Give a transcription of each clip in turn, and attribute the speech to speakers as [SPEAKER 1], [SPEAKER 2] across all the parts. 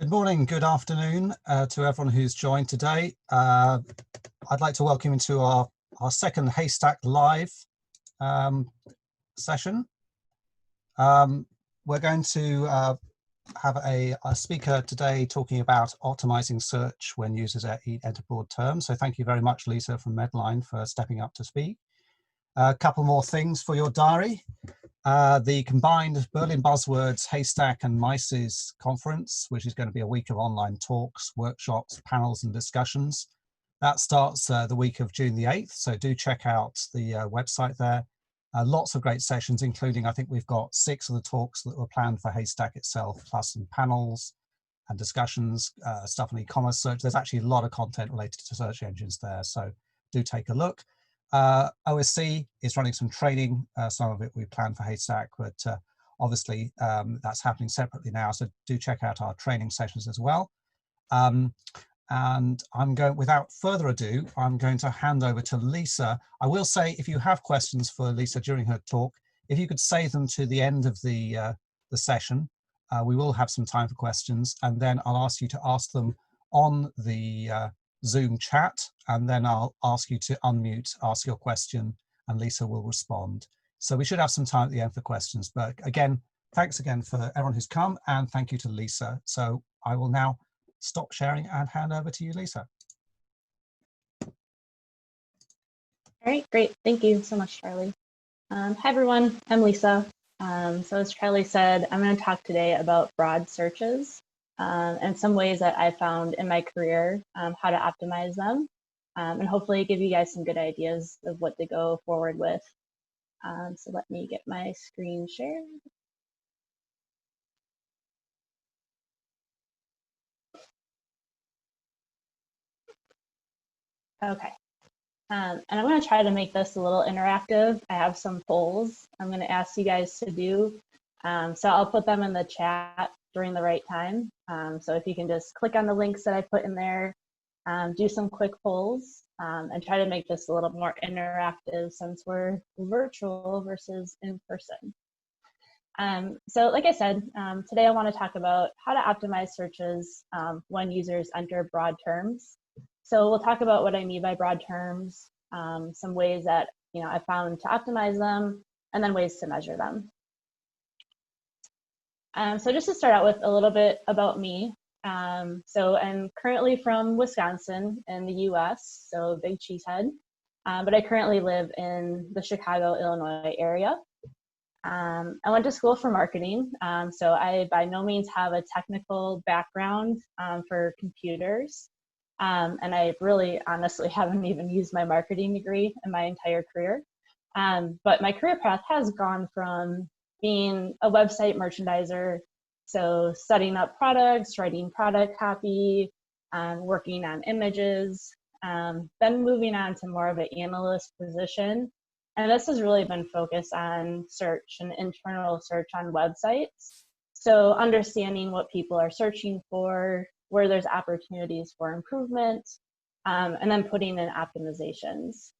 [SPEAKER 1] Good morning, good afternoon to everyone who's joined today. I'd like to welcome you to our second Haystack Live session. We're going to have a speaker today talking about optimizing search when users enter broad terms. So thank you very much, Lisa from Medline, for stepping up to speak. A couple more things for your diary. The combined Berlin Buzzwords, Haystack and Mice's conference, which is going to be a week of online talks, workshops, panels and discussions. That starts the week of June the 8th, so do check out the website there. Lots of great sessions, including I think we've got 6 of the talks that were planned for Haystack itself, plus some panels and discussions, stuff on e-commerce search. There's actually a lot of content related to search engines there, so do take a look. OSC is running some training, some of it we planned for Haystack, but obviously that's happening separately now, so do check out our training sessions as well. And I'm going, without further ado, I'm going to hand over to Lisa. I will say, if you have questions for Lisa during her talk, if you could save them to the end of the session, we will have some time for questions, and then I'll ask you to ask them on the Zoom chat, and then I'll ask you to unmute, ask your question, and Lisa will respond. So we should have some time at the end for questions. But again, thanks again for everyone who's come, and thank you to Lisa. So I will now stop sharing and hand over to you, Lisa.
[SPEAKER 2] All right, great. Thank you so much, Charlie. Hi, everyone. I'm Lisa. So as Charlie said, I'm going to talk today about broad searches. And some ways that I found in my career, how to optimize them, and hopefully give you guys some good ideas of what to go forward with. So let me get my screen shared. Okay, and I'm going to try to make this a little interactive. I have some polls I'm going to ask you guys to do. So I'll put them in the chat during the right time. So if you can just click on the links that I put in there, do some quick polls, and try to make this a little more interactive since we're virtual versus in person. So like I said, today I want to talk about how to optimize searches when users enter broad terms. So we'll talk about what I mean by broad terms, some ways that I found to optimize them, and then ways to measure them. So just to start out with a little bit about me. So I'm currently from Wisconsin in the US, so big cheesehead, but I currently live in the Chicago, Illinois area. I went to school for marketing, so I by no means have a technical background for computers, and I really honestly haven't even used my marketing degree in my entire career. But my career path has gone from being a website merchandiser, so setting up products, writing product copy, working on images, then moving on to more of an analyst position. And this has really been focused on search and internal search on websites. So understanding what people are searching for, where there's opportunities for improvement, and then putting in optimizations.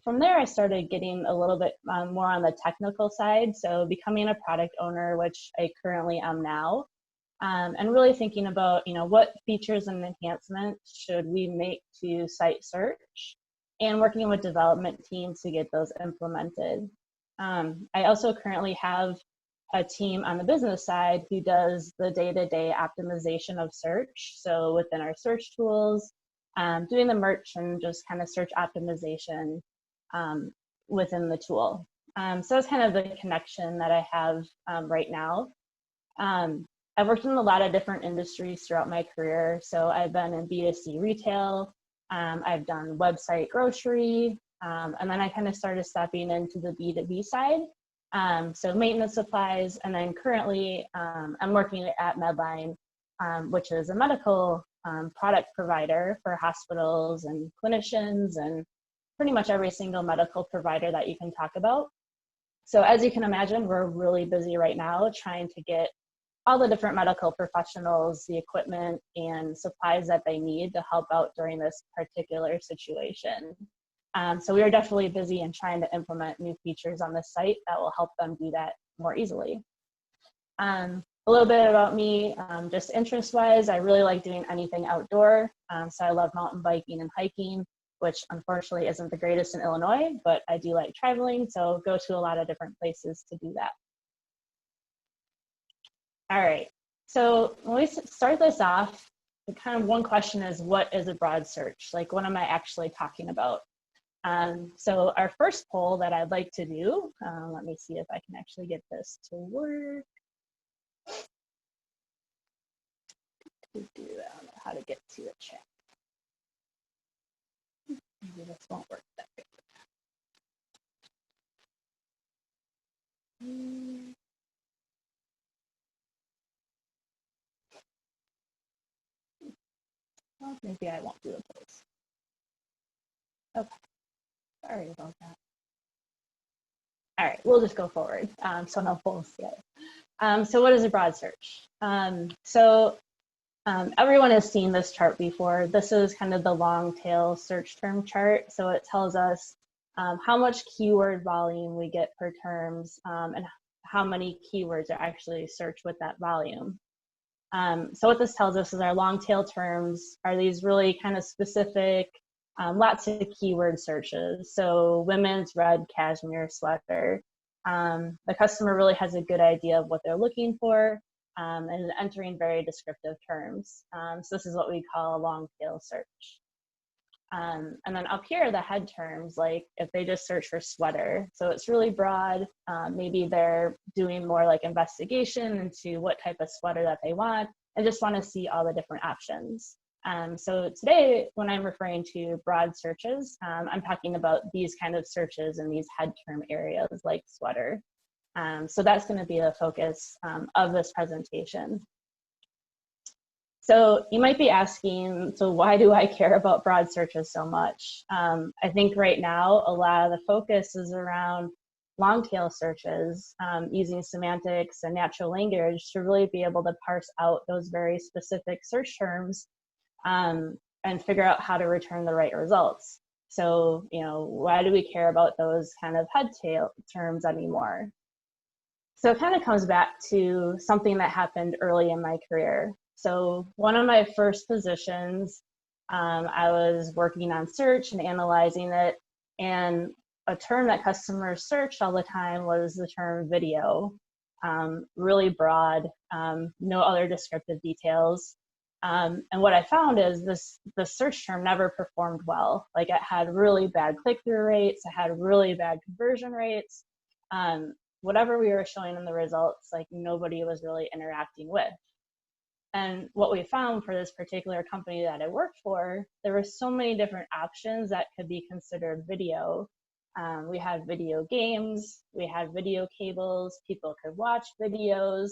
[SPEAKER 2] From there, I started getting a little bit more on the technical side, so becoming a product owner, which I currently am now, and really thinking about, what features and enhancements should we make to site search, and working with development teams to get those implemented. I also currently have a team on the business side who does the day-to-day optimization of search, so within our search tools, doing the merch and just kind of search optimization within the tool. So that's kind of the connection that I have right now. I've worked in a lot of different industries throughout my career. So I've been in B2C retail, I've done website grocery, and then I kind of started stepping into the B2B side. So maintenance supplies, and then currently I'm working at Medline, which is a medical product provider for hospitals and clinicians and pretty much every single medical provider that you can talk about. So as you can imagine, we're really busy right now trying to get all the different medical professionals the equipment and supplies that they need to help out during this particular situation. So we are definitely busy in trying to implement new features on the site that will help them do that more easily. a little bit about me, just interest-wise, I really like doing anything outdoor. So I love mountain biking and hiking, which unfortunately isn't the greatest in Illinois, but I do like traveling, so go to a lot of different places to do that. All right, so when we start this off, the kind of one question is, what is a broad search? Like, what am I actually talking about? So our first poll that I'd like to do, let me see if I can actually get this to work. I don't know how to get to the chat. Maybe this won't work that good. Well, maybe I won't do the polls. Okay, sorry about that. All right, we'll just go forward. So no polls yet. So what is a broad search? Everyone has seen this chart before. This is kind of the long tail search term chart. So it tells us how much keyword volume we get per terms and how many keywords are actually searched with that volume. So what this tells us is our long tail terms are these really kind of specific, lots of keyword searches. So women's red cashmere sweater. The customer really has a good idea of what they're looking for and entering very descriptive terms. So this is what we call a long tail search. And then up here are the head terms, like if they just search for sweater. So it's really broad. Maybe they're doing more like investigation into what type of sweater that they want and just want to see all the different options. So today, when I'm referring to broad searches, I'm talking about these kind of searches in these head term areas like sweater. So that's going to be the focus of this presentation. So you might be asking, so why do I care about broad searches so much? I think right now, a lot of the focus is around long tail searches using semantics and natural language to really be able to parse out those very specific search terms and figure out how to return the right results. So, why do we care about those kind of head tail terms anymore? So it kind of comes back to something that happened early in my career. So one of my first positions, I was working on search and analyzing it, and a term that customers searched all the time was the term video, really broad, no other descriptive details. And what I found is the search term never performed well. Like, it had really bad click-through rates, it had really bad conversion rates. Whatever we were showing in the results, like, nobody was really interacting with. And what we found for this particular company that I worked for, there were so many different options that could be considered video. We had video games, we had video cables, people could watch videos.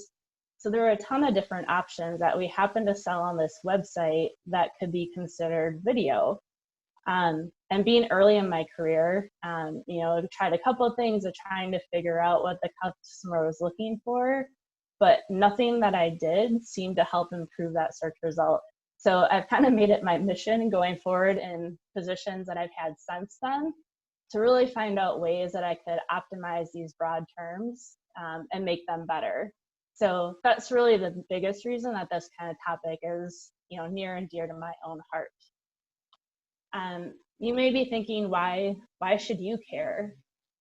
[SPEAKER 2] So there were a ton of different options that we happened to sell on this website that could be considered video. And being early in my career, tried a couple of things of trying to figure out what the customer was looking for, but nothing that I did seemed to help improve that search result. So I've kind of made it my mission going forward in positions that I've had since then to really find out ways that I could optimize these broad terms and make them better. So that's really the biggest reason that this kind of topic is, near and dear to my own heart. You may be thinking, why should you care?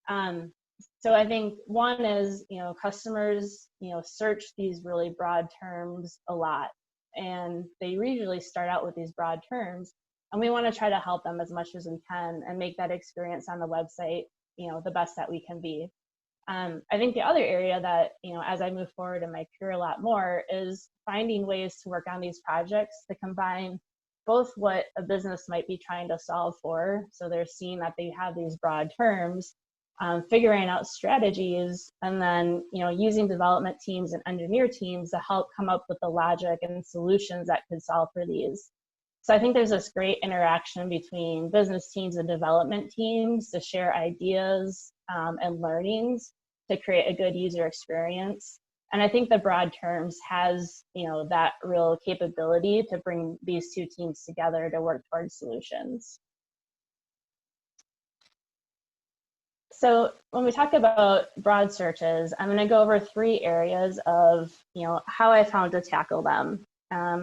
[SPEAKER 2] So I think one is, customers, search these really broad terms a lot, and they usually start out with these broad terms, and we want to try to help them as much as we can and make that experience on the website, the best that we can be. I think the other area that, as I move forward in my career a lot more is finding ways to work on these projects to combine both what a business might be trying to solve for. So they're seeing that they have these broad terms, figuring out strategies, and then, using development teams and engineer teams to help come up with the logic and solutions that could solve for these. So I think there's this great interaction between business teams and development teams to share ideas and learnings to create a good user experience. And I think the broad terms has, that real capability to bring these two teams together to work towards solutions. So when we talk about broad searches, I'm going to go over 3 areas of, how I found to tackle them.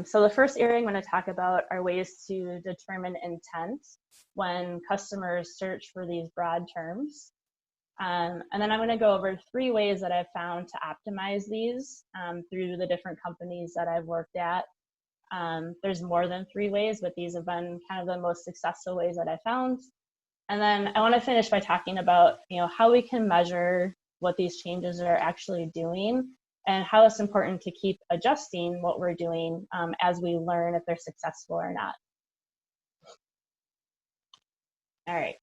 [SPEAKER 2] So the first area I'm going to talk about are ways to determine intent when customers search for these broad terms. And then I'm going to go over 3 ways that I've found to optimize these through the different companies that I've worked at. There's more than 3 ways, but these have been kind of the most successful ways that I found. And then I want to finish by talking about, how we can measure what these changes are actually doing and how it's important to keep adjusting what we're doing as we learn if they're successful or not. All right.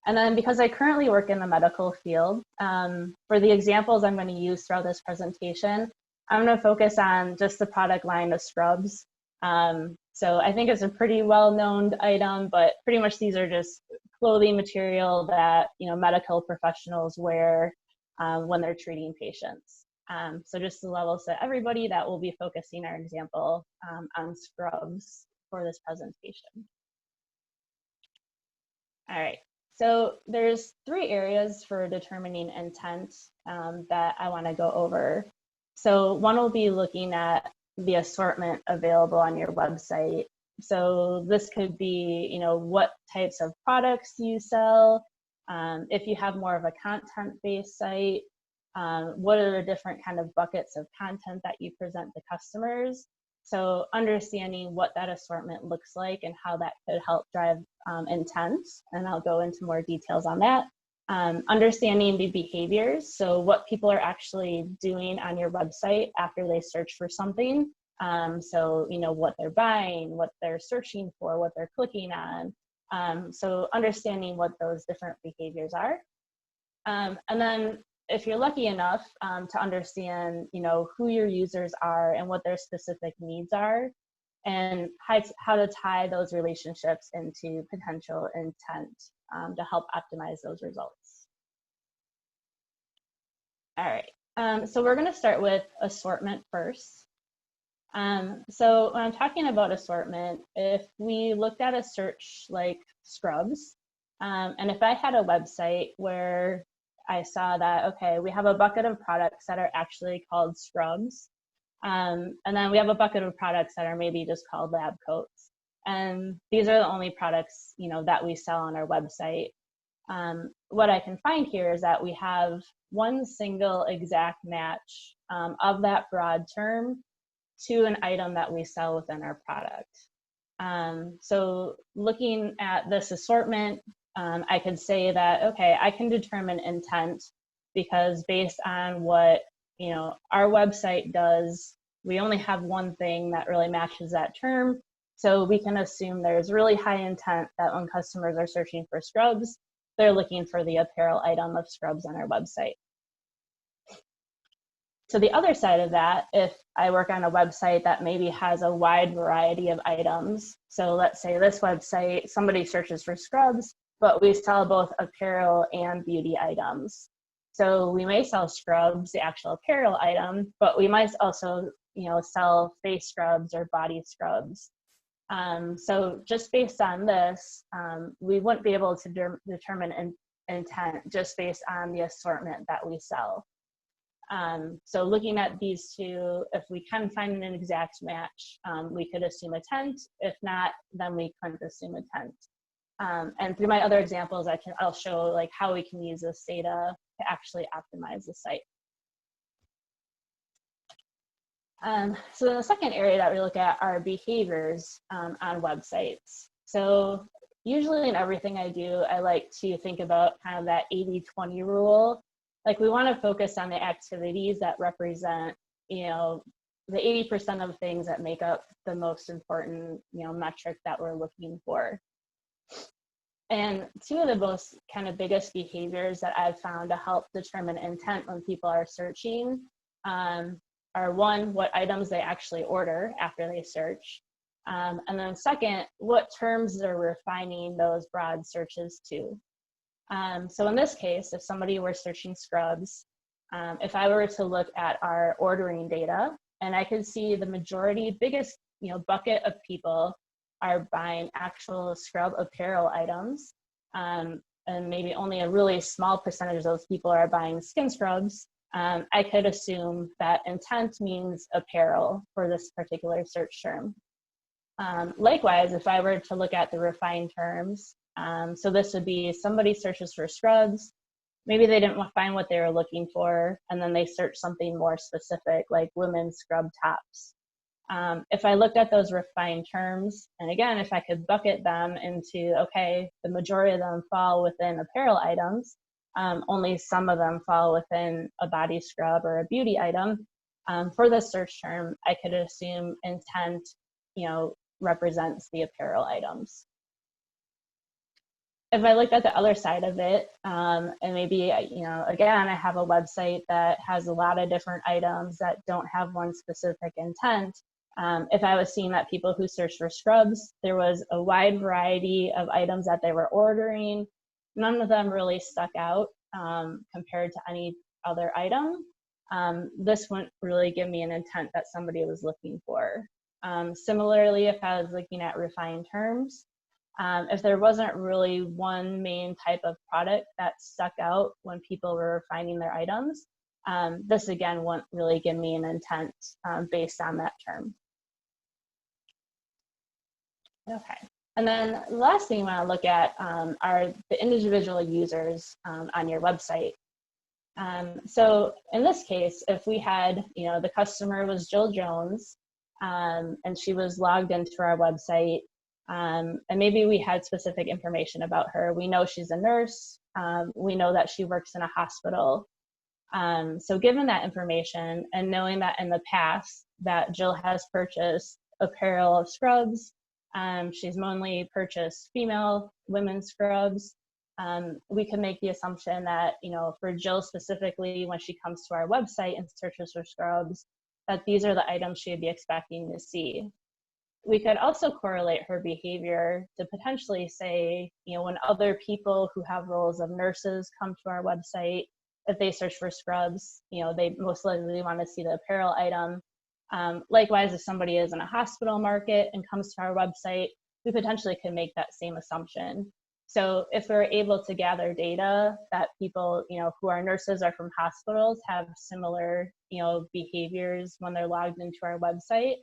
[SPEAKER 2] And then because I currently work in the medical field, for the examples I'm going to use throughout this presentation, I'm going to focus on just the product line of scrubs. So I think it's a pretty well-known item, but pretty much these are just clothing material that medical professionals wear when they're treating patients. So just to level set everybody, that will be focusing our example on scrubs for this presentation. All right, so there's 3 areas for determining intent that I want to go over. So one will be looking at the assortment available on your website. So this could be, what types of products you sell. If you have more of a content-based site, what are the different kind of buckets of content that you present to customers? So understanding what that assortment looks like and how that could help drive intent, and I'll go into more details on that. Understanding the behaviors, so what people are actually doing on your website after they search for something. So, what they're buying, what they're searching for, what they're clicking on. So understanding what those different behaviors are. And then if you're lucky enough to understand, who your users are and what their specific needs are, and how to tie those relationships into potential intent to help optimize those results. All right, so we're going to start with assortment first. So when I'm talking about assortment, if we looked at a search like scrubs, and if I had a website where I saw that, okay, we have a bucket of products that are actually called scrubs, and then we have a bucket of products that are maybe just called lab coats. And these are the only products, that we sell on our website. What I can find here is that we have one single exact match of that broad term to an item that we sell within our product. So looking at this assortment, I could say that, okay, I can determine intent because based on what our website does, we only have one thing that really matches that term. So we can assume there's really high intent that when customers are searching for scrubs, they're looking for the apparel item of scrubs on our website. So the other side of that, if I work on a website that maybe has a wide variety of items, so let's say this website, somebody searches for scrubs, but we sell both apparel and beauty items. So we may sell scrubs, the actual apparel item, but we might also, sell face scrubs or body scrubs. So just based on this, we wouldn't be able to determine intent just based on the assortment that we sell. So looking at these 2, if we can find an exact match, we could assume intent. If not, then we couldn't assume intent. And through my other examples, I'll show like how we can use this data to actually optimize the site. So the second area that we look at are behaviors on websites. So usually in everything I do, I like to think about kind of that 80-20 rule. Like we want to focus on the activities that represent, the 80% of things that make up the most important, metric that we're looking for. And 2 of the most kind of biggest behaviors that I've found to help determine intent when people are searching are 1, what items they actually order after they search. And then second, what terms they're refining those broad searches to. So in this case, if somebody were searching scrubs, if I were to look at our ordering data, and I could see the majority, biggest bucket of people are buying actual scrub apparel items, and maybe only a really small percentage of those people are buying skin scrubs, I could assume that intent means apparel for this particular search term. Likewise, if I were to look at the refined terms, so this would be somebody searches for scrubs, maybe they didn't find what they were looking for, and then they search something more specific like women's scrub tops. If I looked at those refined terms, and again, if I could bucket them into, okay, the majority of them fall within apparel items, only some of them fall within a body scrub or a beauty item, for this search term, I could assume intent, represents the apparel items. If I looked at the other side of it, and maybe, again, I have a website that has a lot of different items that don't have one specific intent. If I was seeing that people who search for scrubs, there was a wide variety of items that they were ordering. None of them really stuck out compared to any other item. This wouldn't really give me an intent that somebody was looking for. Similarly, if I was looking at refined terms, if there wasn't really one main type of product that stuck out when people were finding their items, this again won't really give me an intent based on that term. Okay, and then the last thing you want to look at are the individual users on your website. So in this case, if we had, the customer was Jill Jones, and she was logged into our website, and maybe we had specific information about her. We know she's a nurse. We know that she works in a hospital. So given that information and knowing that in the past that Jill has purchased apparel of scrubs, she's mainly purchased women's scrubs, we can make the assumption that, for Jill specifically, when she comes to our website and searches for scrubs, that these are the items she'd be expecting to see. We could also correlate her behavior to potentially say, when other people who have roles of nurses come to our website, if they search for scrubs, they most likely want to see the apparel item. Likewise, if somebody is in a hospital market and comes to our website, we potentially could make that same assumption. So if we're able to gather data that people, who are nurses or from hospitals have similar, behaviors when they're logged into our website,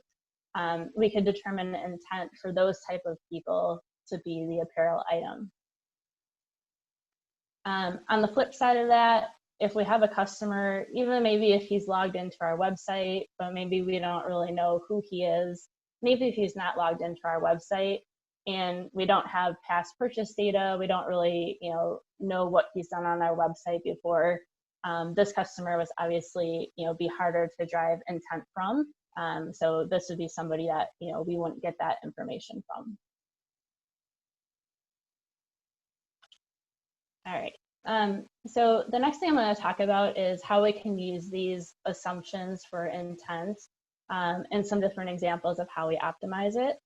[SPEAKER 2] we could determine the intent for those type of people to be the apparel item. On the flip side of that, if we have a customer, even maybe if he's logged into our website, but maybe we don't really know who he is, maybe if he's not logged into our website and we don't have past purchase data, we don't really know what he's done on our website before, this customer was obviously be harder to drive intent from. So this would be somebody that we wouldn't get that information from. All right. So the next thing I'm going to talk about is how we can use these assumptions for intent and some different examples of how we optimize it.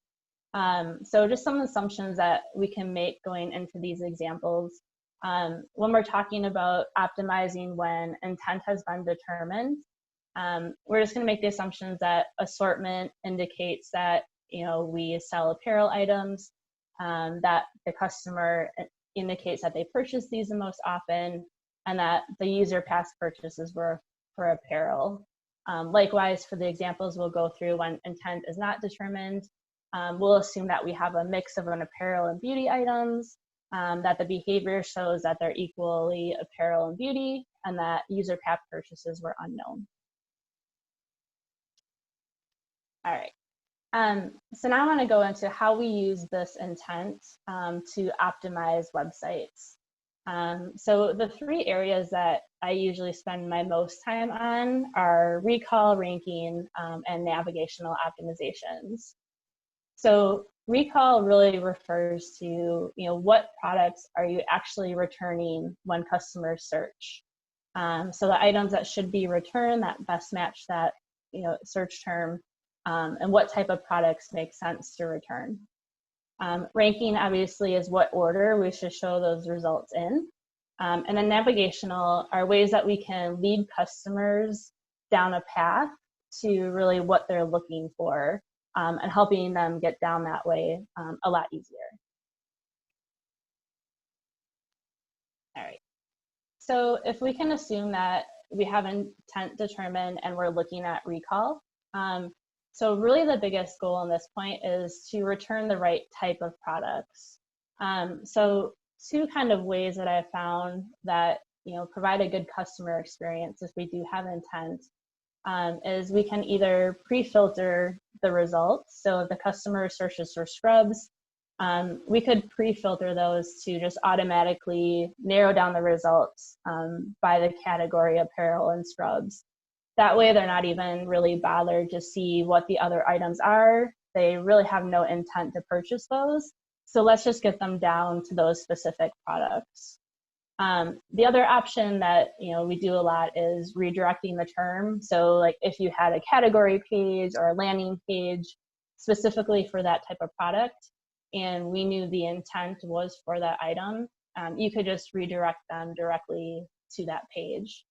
[SPEAKER 2] So just some assumptions that we can make going into these examples. When we're talking about optimizing when intent has been determined, we're just going to make the assumptions that assortment indicates that we sell apparel items, that the customer indicates that they purchase these the most often, and that the user past purchases were for apparel. Likewise, for the examples we'll go through when intent is not determined, we'll assume that we have a mix of an apparel and beauty items, that the behavior shows that they're equally apparel and beauty, and that user past purchases were unknown. All right. So now I want to go into how we use this intent to optimize websites. So the three areas that I usually spend my most time on are recall, ranking, and navigational optimizations. So recall really refers to what products are you actually returning when customers search. So the items that should be returned that best match that search term. And what type of products make sense to return. Ranking obviously is what order we should show those results in. And then navigational are ways that we can lead customers down a path to really what they're looking for and helping them get down that way a lot easier. All right. So if we can assume that we have intent determined and we're looking at recall, so really the biggest goal in this point is to return the right type of products. So two kind of ways that I found that provide a good customer experience if we do have intent is we can either pre-filter the results. So if the customer searches for scrubs, we could pre-filter those to just automatically narrow down the results by the category apparel and scrubs. That way they're not even really bothered to see what the other items are. They really have no intent to purchase those. So let's just get them down to those specific products. The other option that we do a lot is redirecting the term. So like if you had a category page or a landing page specifically for that type of product, and we knew the intent was for that item, you could just redirect them directly to that page.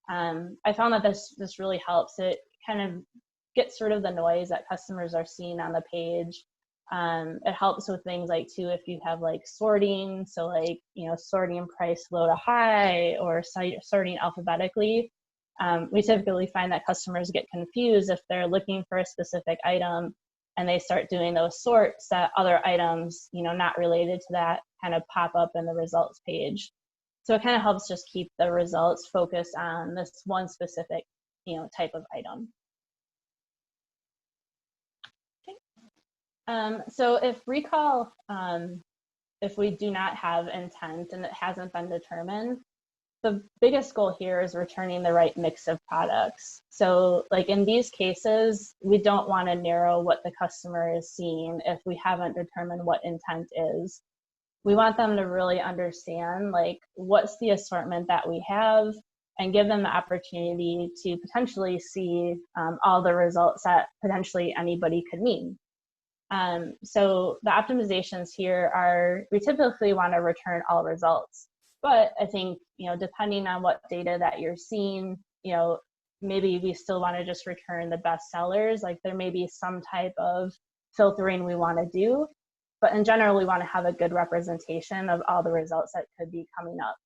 [SPEAKER 2] I found that this really helps. It kind of gets rid of the noise that customers are seeing on the page. It helps with things like too, if you have like sorting, so like sorting price low to high or sorting alphabetically. We typically find that customers get confused if they're looking for a specific item and they start doing those sorts, that other items not related to that kind of pop up in the results page. So it kind of helps just keep the results focused on this one specific type of item. So if recall, if we do not have intent and it hasn't been determined, the biggest goal here is returning the right mix of products. So like in these cases, we don't want to narrow what the customer is seeing if we haven't determined what intent is. We want them to really understand like what's the assortment that we have and give them the opportunity to potentially see all the results that potentially anybody could mean. So the optimizations here are, we typically want to return all results, but I think, depending on what data that you're seeing, maybe we still want to just return the best sellers. Like there may be some type of filtering we want to do, but in general, we want to have a good representation of all the results that could be coming up.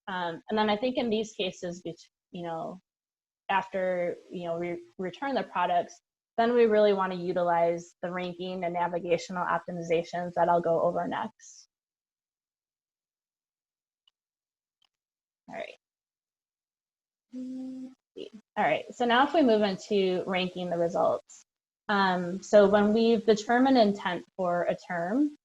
[SPEAKER 2] And then I think in these cases, after, we return the products, then we really want to utilize the ranking and navigational optimizations that I'll go over next. All right. All right, so now if we move into ranking the results. So when we've determined intent for a term,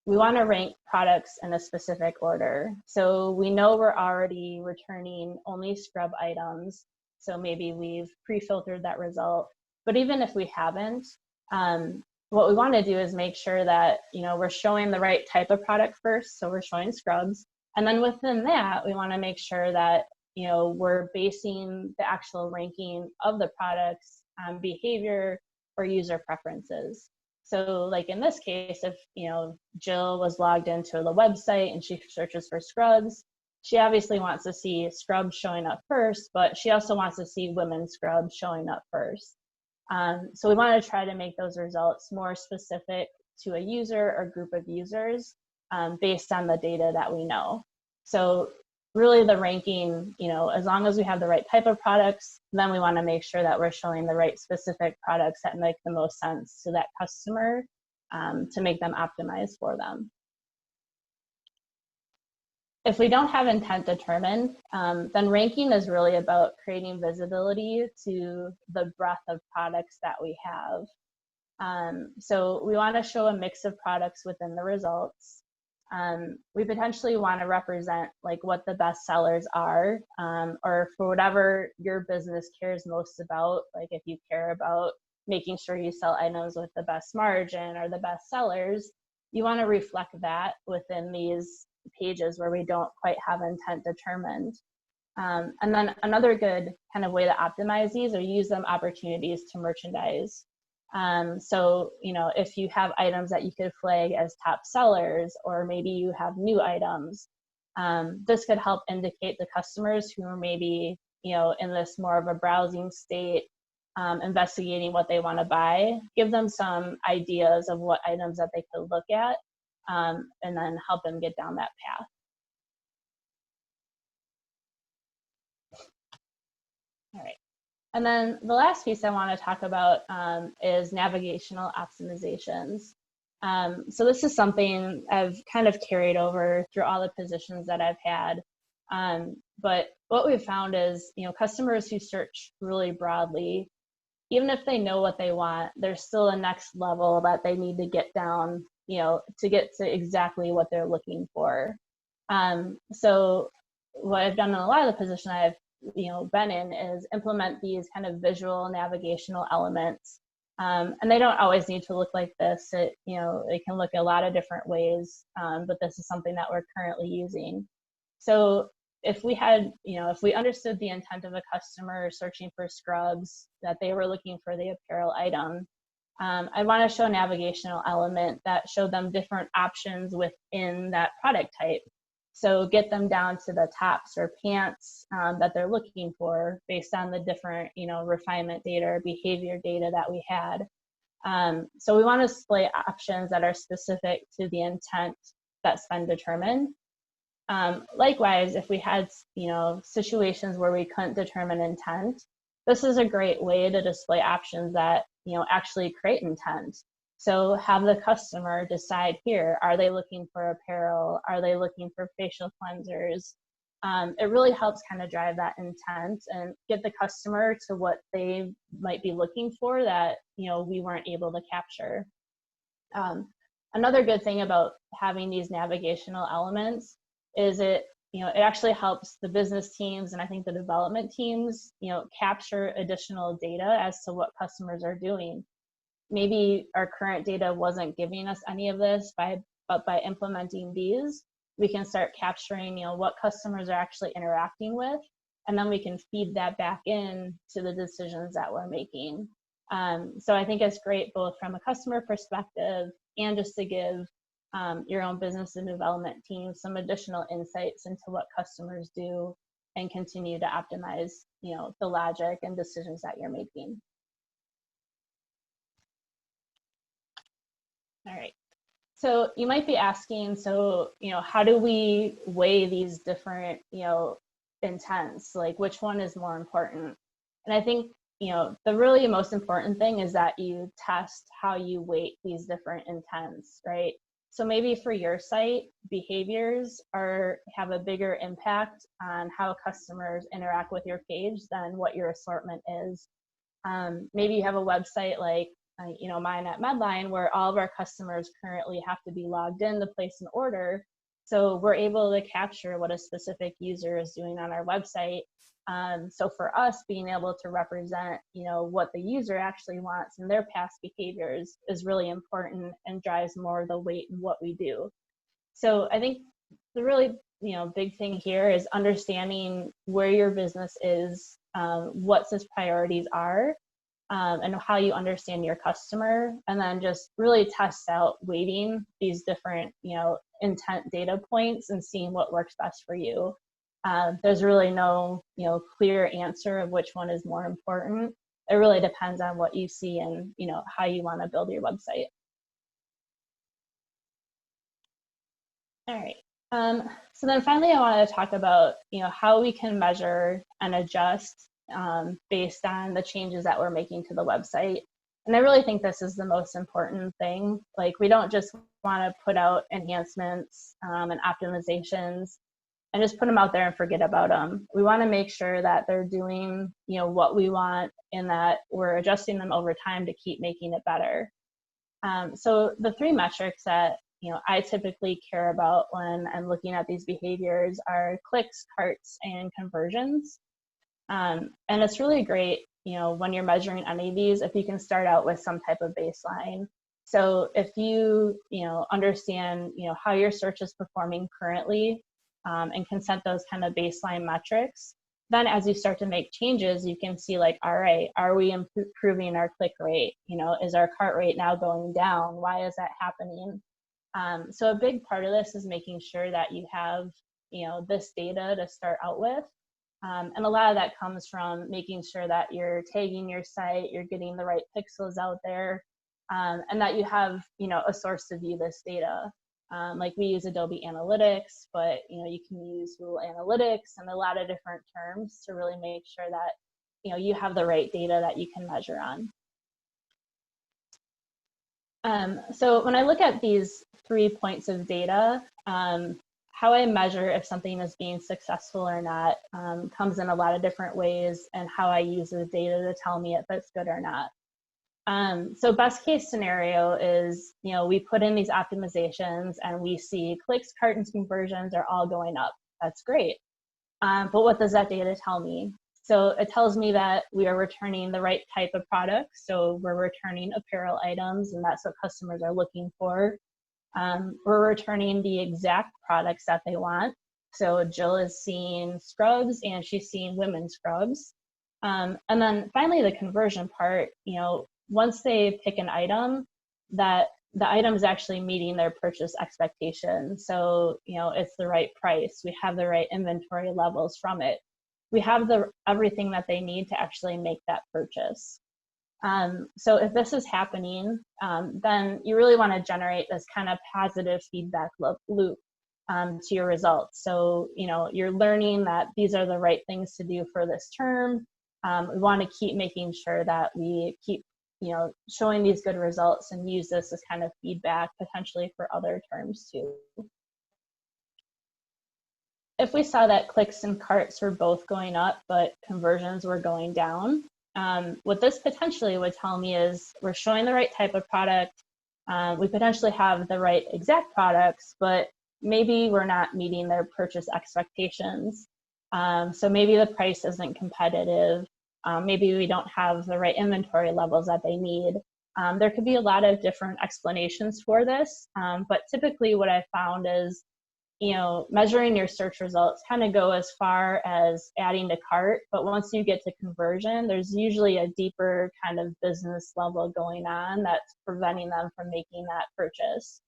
[SPEAKER 2] we want to rank products in a specific order. So we know we're already returning only scrub items. So maybe we've pre-filtered that result. But even if we haven't, what we want to do is make sure that we're showing the right type of product first. So we're showing scrubs. And then within that, we want to make sure that we're basing the actual ranking of the products on behavior or user preferences. So like in this case, if Jill was logged into the website and she searches for scrubs, she obviously wants to see scrubs showing up first, but she also wants to see women's scrubs showing up first. So we want to try to make those results more specific to a user or group of users based on the data that we know. So really the ranking, as long as we have the right type of products, then we want to make sure that we're showing the right specific products that make the most sense to that customer to make them optimized for them. If we don't have intent determined, then ranking is really about creating visibility to the breadth of products that we have. So we want to show a mix of products within the results. We potentially want to represent like what the best sellers are, or for whatever your business cares most about. Like if you care about making sure you sell items with the best margin or the best sellers, you want to reflect that within these pages where we don't quite have intent determined. And then another good kind of way to optimize these or use them opportunities to merchandise. So, if you have items that you could flag as top sellers, or maybe you have new items, this could help indicate the customers who are maybe, in this more of a browsing state, investigating what they want to buy, give them some ideas of what items that they could look at, and then help them get down that path. All right. And then the last piece I want to talk about is navigational optimizations. So this is something I've kind of carried over through all the positions that I've had. But what we've found is, customers who search really broadly, even if they know what they want, there's still a next level that they need to get down, to get to exactly what they're looking for. So what I've done in a lot of the position I've been in is implement these kind of visual navigational elements. And they don't always need to look like this. It can look a lot of different ways, but this is something that we're currently using. So if we had, if we understood the intent of a customer searching for scrubs, that they were looking for the apparel item, I want to show a navigational element that showed them different options within that product type. So get them down to the tops or pants that they're looking for based on the different, refinement data or behavior data that we had. So we want to display options that are specific to the intent that's been determined. Likewise, if we had, situations where we couldn't determine intent, this is a great way to display options that, actually create intent. So have the customer decide here, are they looking for apparel? Are they looking for facial cleansers? It really helps kind of drive that intent and get the customer to what they might be looking for that, we weren't able to capture. Another good thing about having these navigational elements is it actually helps the business teams and I think the development teams, capture additional data as to what customers are doing. Maybe our current data wasn't giving us any of this, but by implementing these, we can start capturing, what customers are actually interacting with, and then we can feed that back in to the decisions that we're making. So I think it's great both from a customer perspective and just to give your own business and development team some additional insights into what customers do and continue to optimize, the logic and decisions that you're making. All right. So you might be asking, so, how do we weigh these different, intents? Like, which one is more important? And I think, the really most important thing is that you test how you weight these different intents, right? So maybe for your site, behaviors have a bigger impact on how customers interact with your page than what your assortment is. Maybe you have a website like, mine at Medline, where all of our customers currently have to be logged in to place an order. So we're able to capture what a specific user is doing on our website. So for us, being able to represent, what the user actually wants and their past behaviors is really important and drives more of the weight in what we do. So I think the really, big thing here is understanding where your business is, what its priorities are, and how you understand your customer, and then just really test out weighting these different, intent data points and seeing what works best for you. There's really no, clear answer of which one is more important. It really depends on what you see and, how you want to build your website. All right. So then finally, I wanted to talk about, how we can measure and adjust based on the changes that we're making to the website. And I really think this is the most important thing. Like, we don't just want to put out enhancements and optimizations and just put them out there and forget about them. We want to make sure that they're doing, what we want and that we're adjusting them over time to keep making it better. So the three metrics that, I typically care about when I'm looking at these behaviors are clicks, carts, and conversions. And it's really great, when you're measuring any of these, if you can start out with some type of baseline. So if you, understand, how your search is performing currently, and can set those kind of baseline metrics, then as you start to make changes, you can see like, all right, are we improving our click rate? Is our cart rate now going down? Why is that happening? So a big part of this is making sure that you have, this data to start out with. And a lot of that comes from making sure that you're tagging your site, you're getting the right pixels out there, and that you have, a source to view this data. Like we use Adobe Analytics, but you can use Google Analytics and a lot of different terms to really make sure that you have the right data that you can measure on. So when I look at these 3 points of data, how I measure if something is being successful or not comes in a lot of different ways, and how I use the data to tell me if it's good or not. So best case scenario is, we put in these optimizations and we see clicks, cartons, conversions are all going up. That's great. But what does that data tell me? So it tells me that we are returning the right type of product. So we're returning apparel items, and that's what customers are looking for. We're returning the exact products that they want. So Jill is seeing scrubs and she's seeing women's scrubs. And then finally, the conversion part, once they pick an item, that the item is actually meeting their purchase expectations. So, it's the right price. We have the right inventory levels from it. We have everything that they need to actually make that purchase. So if this is happening, then you really want to generate this kind of positive feedback loop to your results. So, you're learning that these are the right things to do for this term. We want to keep making sure that we keep, showing these good results and use this as kind of feedback potentially for other terms too. If we saw that clicks and carts were both going up, but conversions were going down, what this potentially would tell me is we're showing the right type of product. We potentially have the right exact products, but maybe we're not meeting their purchase expectations. So maybe the price isn't competitive. Maybe we don't have the right inventory levels that they need. There could be a lot of different explanations for this, but typically what I found is, measuring your search results kind of go as far as adding to cart, but once you get to conversion, there's usually a deeper kind of business level going on that's preventing them from making that purchase.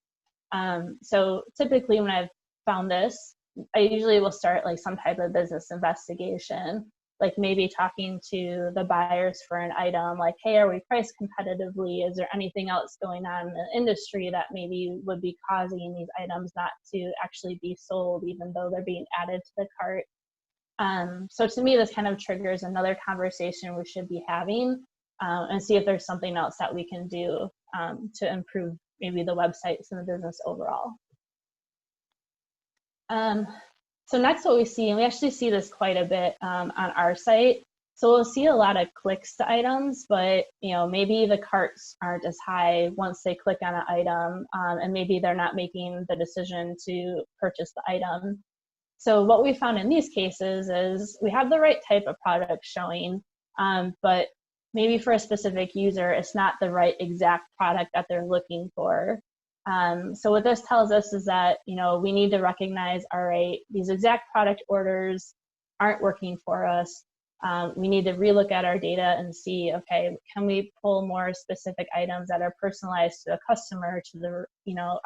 [SPEAKER 2] So typically when I've found this, I usually will start like some type of business investigation, like maybe talking to the buyers for an item, like, hey, are we priced competitively? Is there anything else going on in the industry that maybe would be causing these items not to actually be sold, even though they're being added to the cart? So to me, this kind of triggers another conversation we should be having and see if there's something else that we can do to improve maybe the websites and the business overall. So next what we see, and we actually see this quite a bit on our site, so we'll see a lot of clicks to items, but maybe the carts aren't as high once they click on an item, and maybe they're not making the decision to purchase the item. So what we found in these cases is we have the right type of product showing, but maybe for a specific user, it's not the right exact product that they're looking for. So what this tells us is that, we need to recognize, all right, these exact product orders aren't working for us. We need to relook at our data and see, okay, can we pull more specific items that are personalized to a customer to the,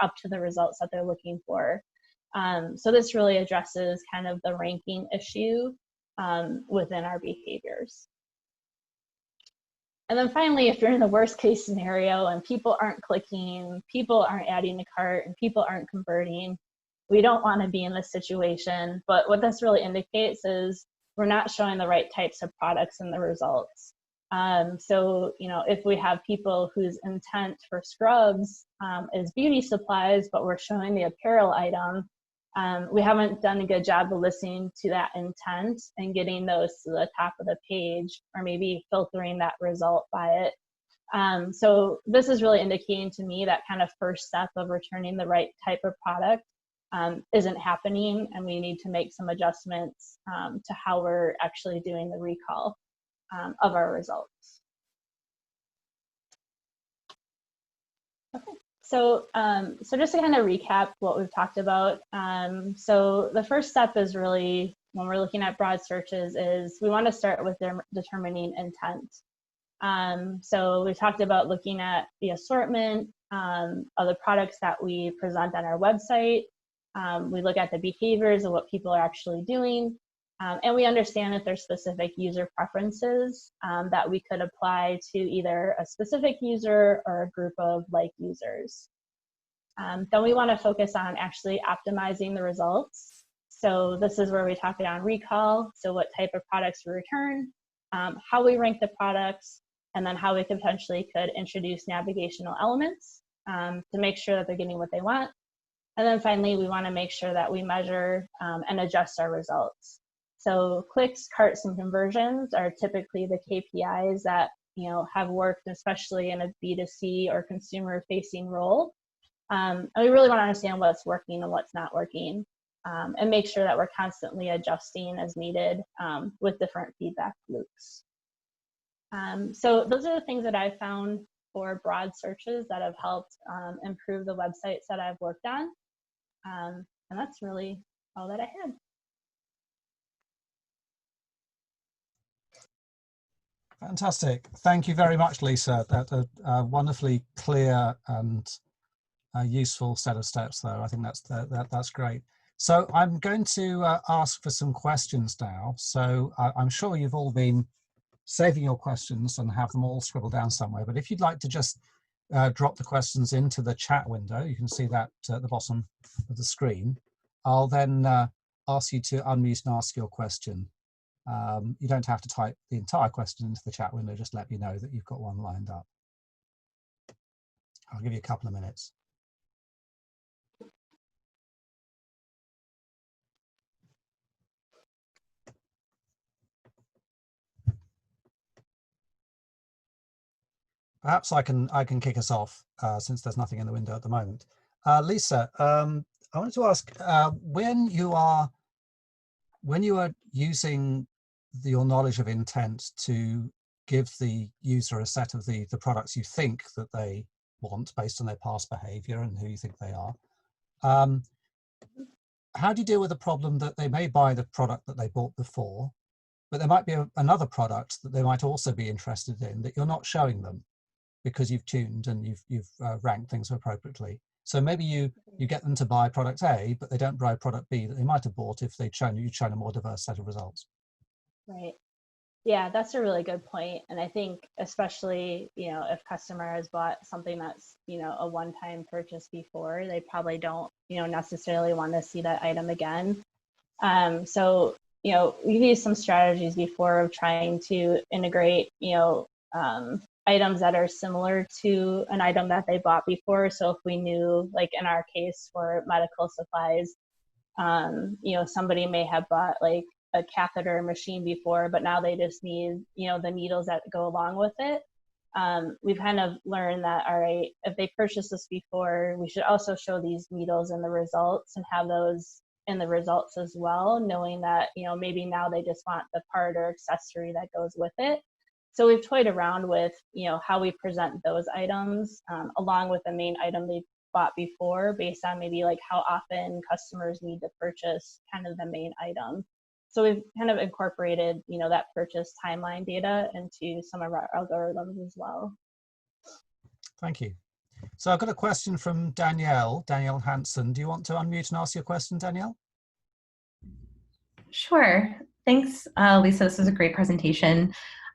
[SPEAKER 2] up to the results that they're looking for. So this really addresses kind of the ranking issue within our behaviors. And then finally, if you're in the worst case scenario and people aren't clicking, people aren't adding to cart, and people aren't converting, we don't want to be in this situation. But what this really indicates is we're not showing the right types of products in the results. So, if we have people whose intent for scrubs is beauty supplies, but we're showing the apparel item, we haven't done a good job of listening to that intent and getting those to the top of the page, or maybe filtering that result by it. So this is really indicating to me that kind of first step of returning the right type of product isn't happening, and we need to make some adjustments to how we're actually doing the recall of our results. Okay. So just to kind of recap what we've talked about, so the first step is really, when we're looking at broad searches, is we want to start with determining intent. So we talked about looking at the assortment of the products that we present on our website. We look at the behaviors of what people are actually doing, and we understand if there's specific user preferences that we could apply to either a specific user or a group of like users. Then we want to focus on actually optimizing the results. So this is where we talk about recall, so what type of products we return, how we rank the products, and then how we potentially could introduce navigational elements to make sure that they're getting what they want. And then finally, we want to make sure that we measure and adjust our results. So clicks, carts, and conversions are typically the KPIs that have worked, especially in a B2C or consumer-facing role. And we really want to understand what's working and what's not working, and make sure that we're constantly adjusting as needed with different feedback loops. So those are the things that I've found for broad searches that have helped improve the websites that I've worked on. And that's really all that I had.
[SPEAKER 1] Fantastic. Thank you very much, Lisa. That's a wonderfully clear and useful set of steps there. I think that's great. So I'm going to ask for some questions now. So I'm sure you've all been saving your questions and have them all scribbled down somewhere. But if you'd like to just drop the questions into the chat window, you can see that at the bottom of the screen. I'll then ask you to unmute and ask your question. You don't have to type the entire question into the chat window, just let me know that you've got one lined up. I'll give you a couple of minutes. Perhaps I can kick us off since there's nothing in the window at the moment. Lisa, I wanted to ask when you are using your knowledge of intent to give the user a set of the products you think that they want based on their past behavior and who you think they are, how do you deal with the problem that they may buy the product that they bought before, but there might be another product that they might also be interested in that you're not showing them because you've tuned and you've ranked things appropriately? So maybe you get them to buy product A, but they don't buy product B that they might have bought if you'd shown a more diverse set of results.
[SPEAKER 2] Right. Yeah, that's a really good point. And I think especially, if customer has bought something that's, a one-time purchase before, they probably don't, necessarily want to see that item again. So, we've used some strategies before of trying to integrate, items that are similar to an item that they bought before. So if we knew, like in our case for medical supplies, somebody may have bought like a catheter machine before, but now they just need, the needles that go along with it. We've kind of learned that, all right, if they purchased this before, we should also show these needles in the results and have those in the results as well, knowing that, maybe now they just want the part or accessory that goes with it. So we've toyed around with, how we present those items along with the main item they bought before, based on maybe like how often customers need to purchase kind of the main item. So we've kind of incorporated, that purchase timeline data into some of our algorithms as well.
[SPEAKER 1] Thank you. So I've got a question from Danielle Hansen. Do you want to unmute and ask your question, Danielle?
[SPEAKER 3] Sure. Thanks, Lisa. This was a great presentation.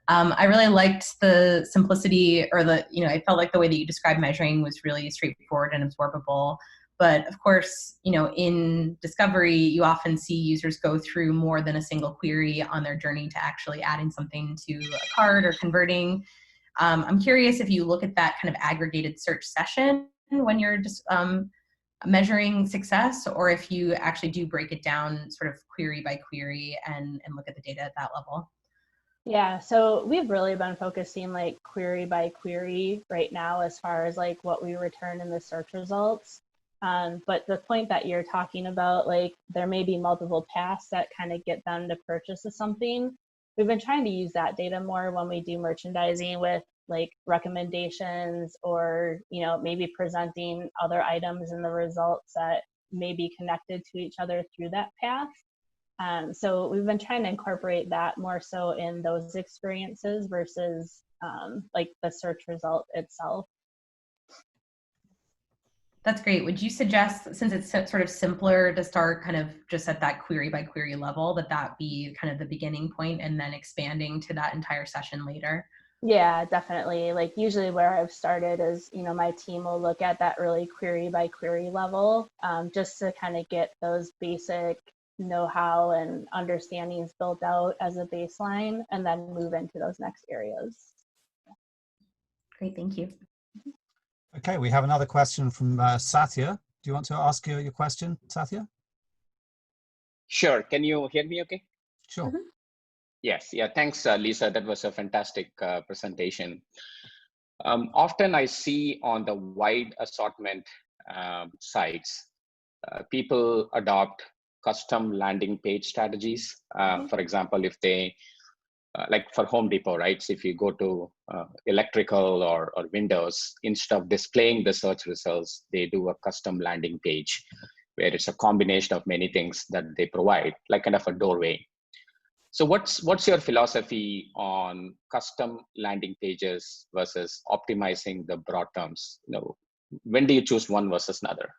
[SPEAKER 3] I really liked the simplicity, or I felt like the way that you described measuring was really straightforward and absorbable. But of course, in discovery, you often see users go through more than a single query on their journey to actually adding something to a cart or converting. I'm curious if you look at that kind of aggregated search session when you're just measuring success, or if you actually do break it down sort of query by query and look at the data at that level.
[SPEAKER 2] Yeah, so we've really been focusing like query by query right now as far as like what we return in the search results. But the point that you're talking about, like there may be multiple paths that kind of get them to purchase something. We've been trying to use that data more when we do merchandising with like recommendations, or maybe presenting other items in the results that may be connected to each other through that path. So we've been trying to incorporate that more so in those experiences versus like the search result itself.
[SPEAKER 3] That's great. Would you suggest, since it's sort of simpler to start kind of just at that query by query level, that be kind of the beginning point and then expanding to that entire session later?
[SPEAKER 2] Yeah, definitely. Like usually where I've started is, my team will look at that really query by query level, just to kind of get those basic know-how and understandings built out as a baseline, and then move into those next areas.
[SPEAKER 3] Great, thank you.
[SPEAKER 1] Okay, we have another question from Satya. Do you want to ask your question, Satya?
[SPEAKER 4] Sure. Can you hear me okay?
[SPEAKER 1] Sure.
[SPEAKER 2] Mm-hmm.
[SPEAKER 4] Yes. Yeah. Thanks, Lisa. That was a fantastic presentation. Often I see on the wide assortment sites, people adopt custom landing page strategies. For example, if they, like for Home Depot, right? So if you go to electrical or Windows, instead of displaying the search results, they do a custom landing page where it's a combination of many things that they provide, like kind of a doorway. So what's your philosophy on custom landing pages versus optimizing the broad terms? You know, when do you choose one versus another?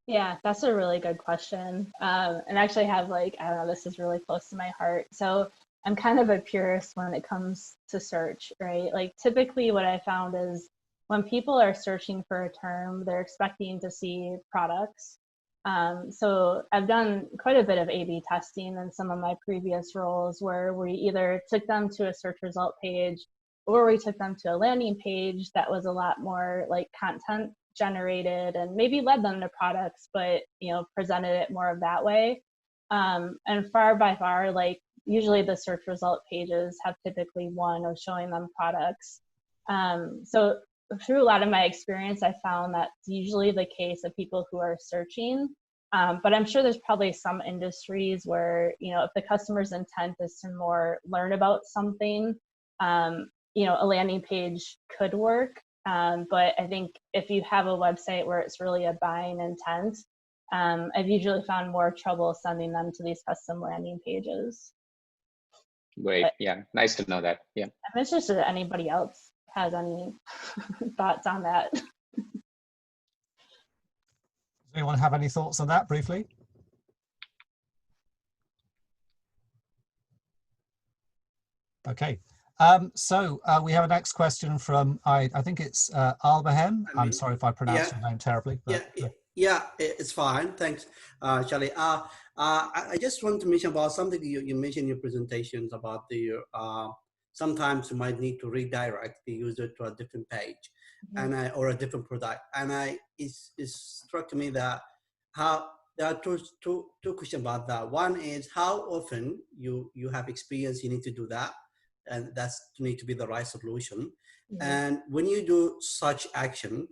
[SPEAKER 2] Yeah, that's a really good question. And actually have like, I don't know, this is really close to my heart. So I'm kind of a purist when it comes to search, right? Like typically what I found is when people are searching for a term, they're expecting to see products. So I've done quite a bit of A/B testing in some of my previous roles where we either took them to a search result page or we took them to a landing page that was a lot more like content generated and maybe led them to products, but presented it more of that way. And far by far, like usually the search result pages have typically one of showing them products. So through a lot of my experience, I found that's usually the case of people who are searching. But I'm sure there's probably some industries where, if the customer's intent is to more learn about something, a landing page could work. But I think if you have a website where it's really a buying intent, I've usually found more trouble sending them to these custom landing pages.
[SPEAKER 4] Great.
[SPEAKER 2] But
[SPEAKER 4] yeah, nice to know that. Yeah.
[SPEAKER 2] I'm interested if anybody else has any thoughts on that.
[SPEAKER 1] Does anyone have any thoughts on that briefly? Okay. So we have a next question from, I think it's Albahem. I'm sorry if I pronounced your name terribly. But,
[SPEAKER 5] yeah, it's fine. Thanks, Charlie. I just want to mention about something you mentioned in your presentations about the sometimes you might need to redirect the user to a different page, or a different product. And it struck me that there are two questions about that. One is how often you have experience you need to do that, and that's need to be the right solution. And when you do such action,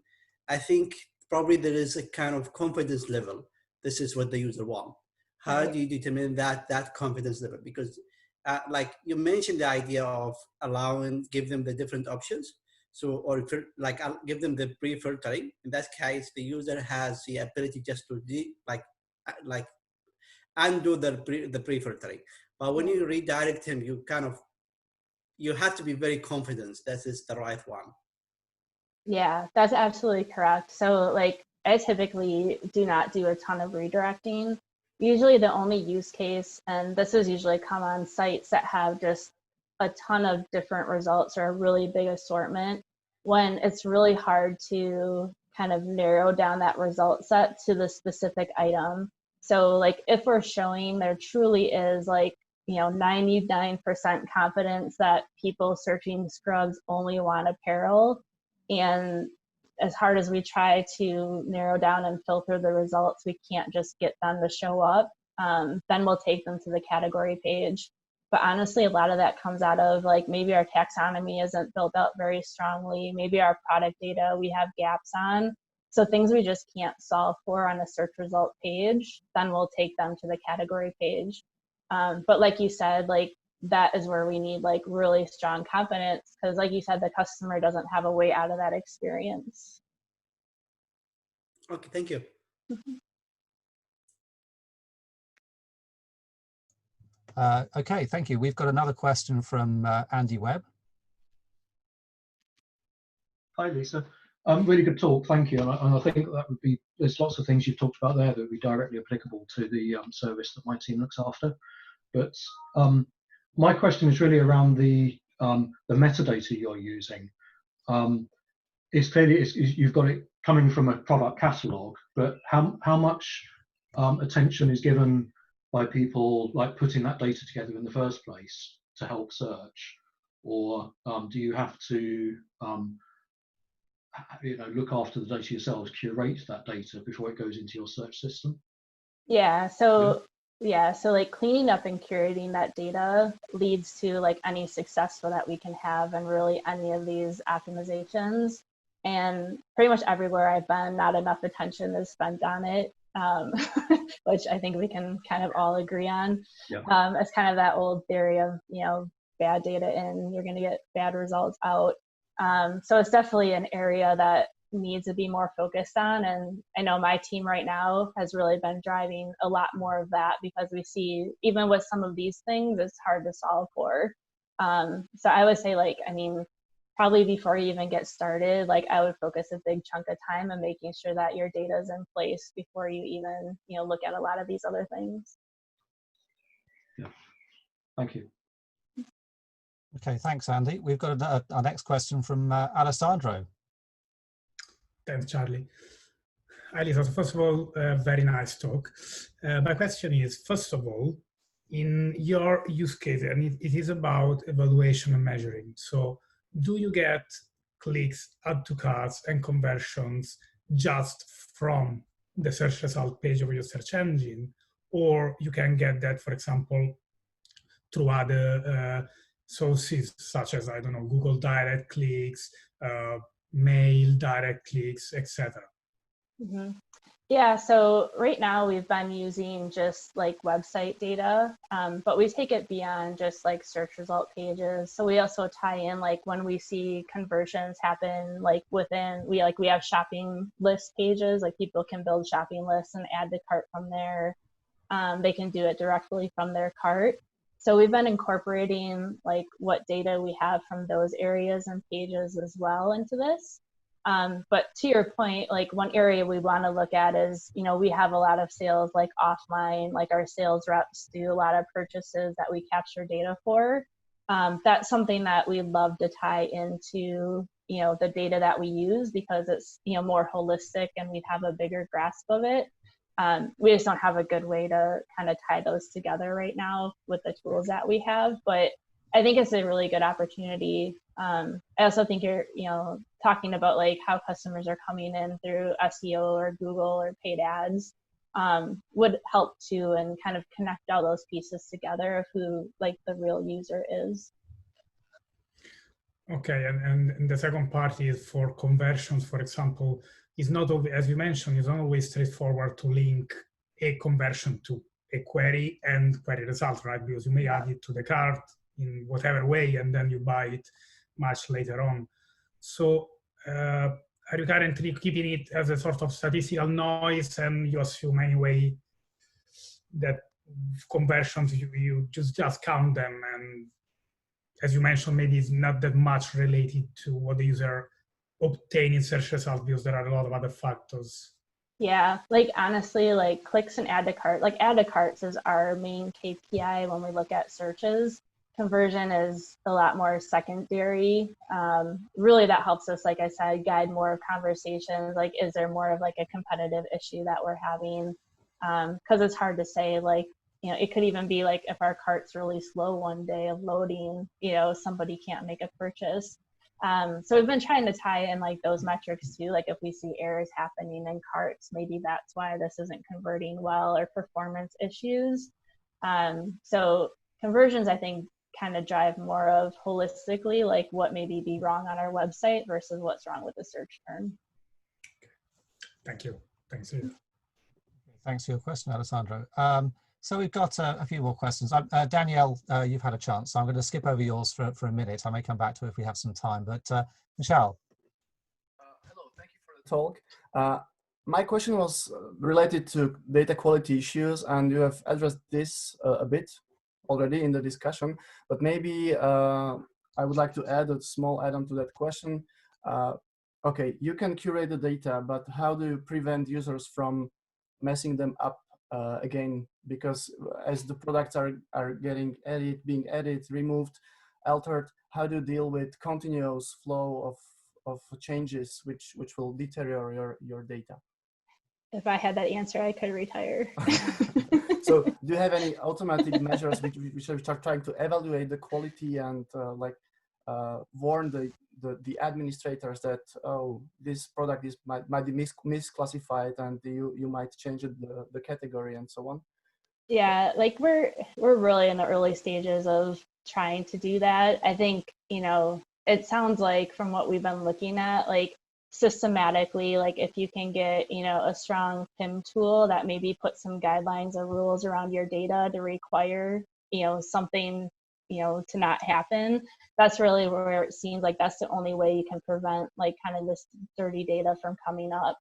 [SPEAKER 5] I think probably there is a kind of confidence level. This is what the user wants. How do you determine that confidence level? Because like you mentioned the idea of give them the different options. So, or like give them the pre-filtering. In that case, the user has the ability just to undo the pre-filtering. But when you redirect him, you have to be very confident that is the right one.
[SPEAKER 2] Yeah, that's absolutely correct. So like I typically do not do a ton of redirecting. Usually the only use case, and this is usually come on sites that have just a ton of different results or a really big assortment, when it's really hard to kind of narrow down that result set to the specific item. So like if we're showing there truly is like 99% confidence that people searching scrubs only want apparel, and as hard as we try to narrow down and filter the results, we can't just get them to show up. Then we'll take them to the category page. But honestly, a lot of that comes out of like maybe our taxonomy isn't built out very strongly. Maybe our product data we have gaps on. So things we just can't solve for on a search result page, then we'll take them to the category page. But like you said, like that is where we need like really strong confidence, because like you said, the customer doesn't have a way out of that experience.
[SPEAKER 5] Okay, thank you.
[SPEAKER 1] Okay, thank you. We've got another question from Andy Webb.
[SPEAKER 6] Hi, Lisa. Really good talk, thank you. And I think that would be, there's lots of things you've talked about there that would be directly applicable to the service that my team looks after. But my question is really around the metadata you're using. It's clearly you've got it coming from a product catalog, but how much attention is given by people like putting that data together in the first place to help search, or do you have to look after the data yourselves, curate that data before it goes into your search system?
[SPEAKER 2] Yeah, so like cleaning up and curating that data leads to like any successful that we can have and really any of these optimizations. And pretty much everywhere I've been, not enough attention is spent on it, which I think we can kind of all agree on.
[SPEAKER 6] Yeah.
[SPEAKER 2] It's kind of that old theory of, bad data in, you're going to get bad results out. So it's definitely an area that needs to be more focused on. And I know my team right now has really been driving a lot more of that, because we see even with some of these things, it's hard to solve for. So I would say probably before you even get started, I would focus a big chunk of time on making sure that your data is in place before you even, look at a lot of these other things.
[SPEAKER 6] Yeah, thank you.
[SPEAKER 1] Okay, thanks, Andy. We've got our next question from Alessandro.
[SPEAKER 7] Thanks, Charlie. Hi, Lisa. First of all, very nice talk. My question is, first of all, in your use case, and it is about evaluation and measuring. So do you get clicks, add to carts, and conversions just from the search result page of your search engine? Or you can get that, for example, through other sources, such as, I don't know, Google direct clicks, mail direct clicks, etc.
[SPEAKER 2] Mm-hmm. Yeah, so right now we've been using just website data, but we take it beyond just search result pages. So we also tie in when we see conversions happen within, we have shopping list pages, people can build shopping lists and add to cart from there. They can do it directly from their cart. So we've been incorporating what data we have from those areas and pages as well into this. But to your point, one area we want to look at is, we have a lot of sales offline, our sales reps do a lot of purchases that we capture data for. That's something that we'd love to tie into, the data that we use, because it's, more holistic and we'd have a bigger grasp of it. We just don't have a good way to kind of tie those together right now with the tools that we have, but I think it's a really good opportunity. I also think you're, talking about how customers are coming in through SEO or Google or paid ads would help too, and kind of connect all those pieces together of who the real user is.
[SPEAKER 7] Okay, and the second part is for conversions, for example, is not always, as you mentioned, it's not always straightforward to link a conversion to a query and query result, right? Because you may add it to the cart in whatever way, and then you buy it much later on. So are you currently keeping it as a sort of statistical noise, and you assume anyway that conversions, you just count them, and as you mentioned, maybe it's not that much related to what the user obtained in search results, because there are a lot of other factors.
[SPEAKER 2] Yeah, honestly, clicks and add to cart, add to carts is our main KPI when we look at searches. Conversion is a lot more secondary. Really, that helps us, like I said, guide more conversations. Is there more of a competitive issue that we're having? Because it's hard to say, it could even be if our cart's really slow one day of loading, somebody can't make a purchase. So we've been trying to tie in those metrics too. If we see errors happening in carts, maybe that's why this isn't converting well, or performance issues. So conversions, I think, kind of drive more of holistically, what maybe be wrong on our website versus what's wrong with the search term.
[SPEAKER 7] Thank you. Thanks. Yeah.
[SPEAKER 1] Thanks for your question, Alessandro. So we've got a few more questions. Danielle, you've had a chance, so I'm going to skip over yours for a minute. I may come back to it if we have some time, but Michelle.
[SPEAKER 8] Hello, thank you for the talk. My question was related to data quality issues, and you have addressed this a bit already in the discussion, but maybe I would like to add a small add-on to that question. Okay, you can curate the data, but how do you prevent users from messing them up again? Because as the products are getting being edited, removed, altered, how do you deal with continuous flow of changes which will deteriorate your data?
[SPEAKER 2] if I had that answer, I could retire.
[SPEAKER 8] So do you have any automatic measures which are trying to evaluate the quality and warn the administrators that, oh, this product might be misclassified and you might change the category and so on?
[SPEAKER 2] Yeah, like we're really in the early stages of trying to do that. I think, it sounds like from what we've been looking at, like systematically, like if you can get, a strong PIM tool that maybe puts some guidelines or rules around your data to require, something, to not happen, that's really where it seems like that's the only way you can prevent like kind of this dirty data from coming up.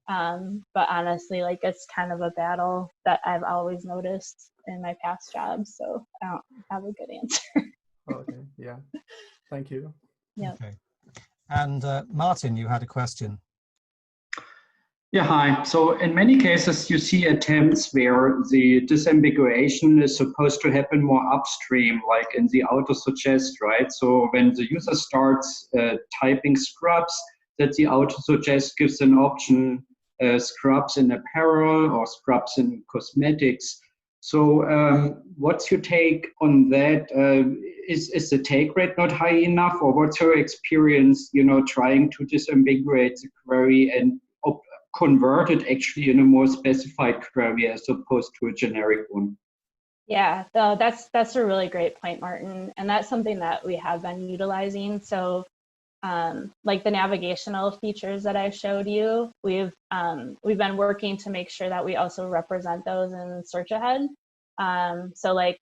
[SPEAKER 2] But honestly, like it's kind of a battle that I've always noticed in my past jobs, so I don't have a good answer.
[SPEAKER 8] Okay, yeah, thank you.
[SPEAKER 2] Yeah.
[SPEAKER 1] Okay. And Martin, you had a question.
[SPEAKER 9] Yeah, hi. So in many cases, you see attempts where the disambiguation is supposed to happen more upstream, like in the Autosuggest, right? So when the user starts typing scrubs, that the Autosuggest gives an option, scrubs in apparel or scrubs in cosmetics. So what's your take on that? Is the take rate not high enough, or what's your experience, trying to disambiguate the query and convert it actually in a more specified query as opposed to a generic one?
[SPEAKER 2] Yeah, that's a really great point, Martin, and that's something that we have been utilizing. So like the navigational features that I showed you, we've been working to make sure that we also represent those in search ahead. So like,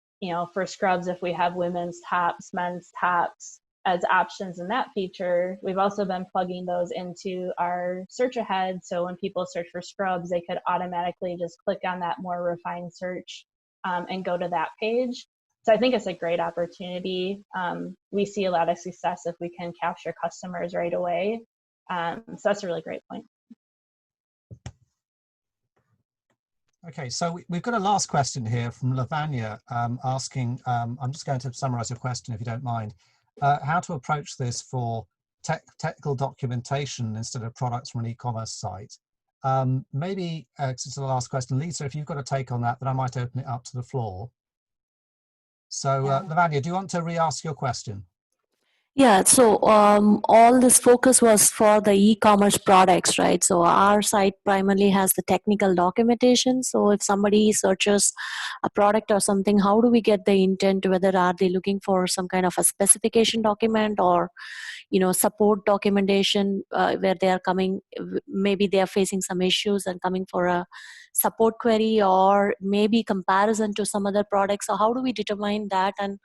[SPEAKER 2] for scrubs, if we have women's tops, men's tops as options in that feature, we've also been plugging those into our search ahead. So when people search for scrubs, they could automatically just click on that more refined search and go to that page. So I think it's a great opportunity. We see a lot of success if we can capture customers right away. So that's a really great point.
[SPEAKER 1] Okay, so we've got a last question here from Lavanya asking, I'm just going to summarize your question if you don't mind, how to approach this for technical documentation instead of products from an e-commerce site. Maybe, this is the last question, Lisa, if you've got a take on that, then I might open it up to the floor. So Lavanya, do you want to re-ask your question?
[SPEAKER 10] Yeah, so all this focus was for the e-commerce products, right? So our site primarily has the technical documentation. So if somebody searches a product or something, how do we get the intent? Whether are they looking for some kind of a specification document or, support documentation where they are coming, maybe they are facing some issues and coming for a support query, or maybe comparison to some other products. So how do we determine that, and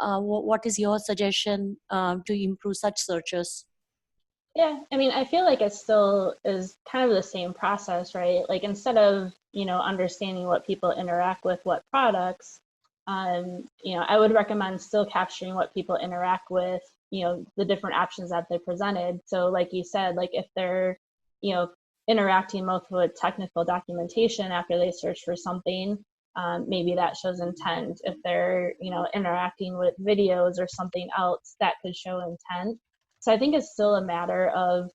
[SPEAKER 10] what is your suggestion to improve such searches?
[SPEAKER 2] Yeah, I mean, I feel like it still is kind of the same process, right? Like instead of, understanding what people interact with, what products, I would recommend still capturing what people interact with, the different options that they presented. So like you said, like if they're, interacting most with technical documentation after they search for something, maybe that shows intent. If they're, interacting with videos or something else, that could show intent. So I think it's still a matter of,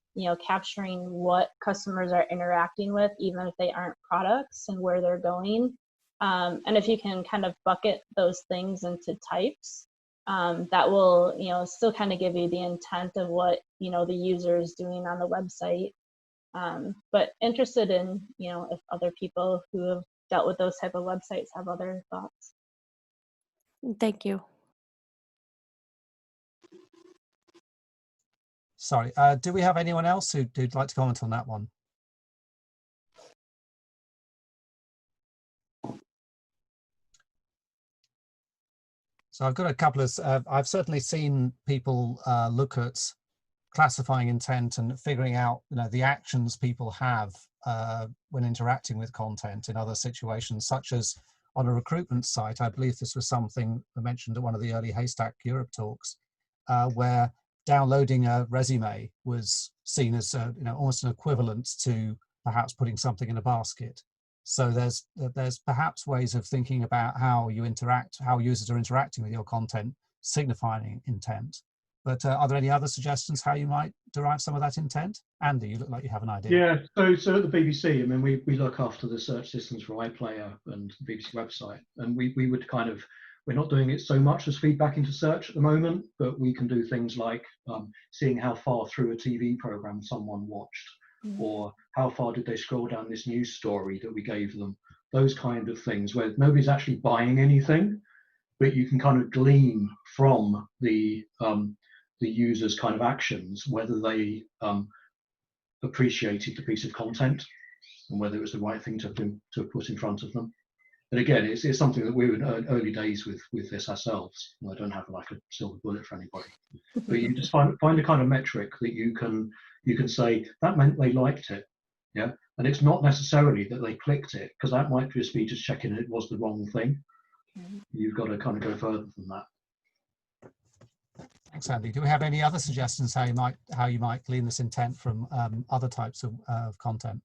[SPEAKER 2] capturing what customers are interacting with, even if they aren't products, and where they're going. And if you can kind of bucket those things into types, that will, still kind of give you the intent of what, the user is doing on the website. But interested in, if other people who have dealt with those type of websites have other thoughts.
[SPEAKER 10] Thank you.
[SPEAKER 1] Sorry, do we have anyone else who'd like to comment on that one? So I've got a couple of, I've certainly seen people look at classifying intent and figuring out, the actions people have when interacting with content in other situations, such as on a recruitment site. I believe this was something I mentioned at one of the early Haystack Europe talks, where downloading a resume was seen as almost an equivalent to perhaps putting something in a basket. So there's perhaps ways of thinking about how you interact, how users are interacting with your content, signifying intent. But are there any other suggestions how you might derive some of that intent? Andy, you look like you have an idea.
[SPEAKER 6] Yeah, so at the BBC, I mean, we look after the search systems for iPlayer and the BBC website, and we would kind of, we're not doing it so much as feedback into search at the moment, but we can do things like seeing how far through a TV program someone watched, or how far did they scroll down this news story that we gave them. Those kind of things where nobody's actually buying anything, but you can kind of glean from the user's kind of actions whether they appreciated the piece of content and whether it was the right thing to put in front of them. And again, it's something that we were in early days with this ourselves. I don't have like a silver bullet for anybody, but you just find a kind of metric that you can say that meant they liked it, yeah. And it's not necessarily that they clicked it, because that might just be just checking it was the wrong thing. You've got to kind of go further than that.
[SPEAKER 1] Thanks, Andy. Do we have any other suggestions how you might glean this intent from other types of content?